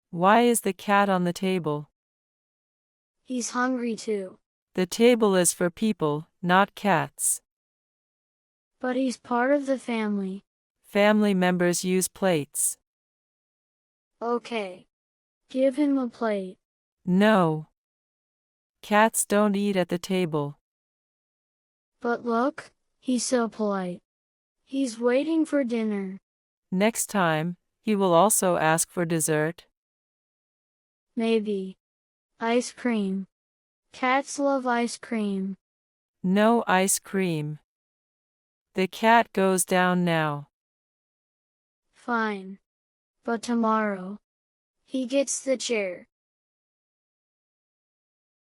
Why is the cat on the table? He's hungry too. The table is for people, not cats. But he's part of the family. Family members use plates. Okay. Give him a plate. No. Cats don't eat at the table. But look, he's so polite. He's waiting for dinner. Next time, he will also ask for dessert. Maybe. Ice cream. Cats love ice cream. No ice cream. The cat goes down now. Fine. But tomorrow, he gets the chair.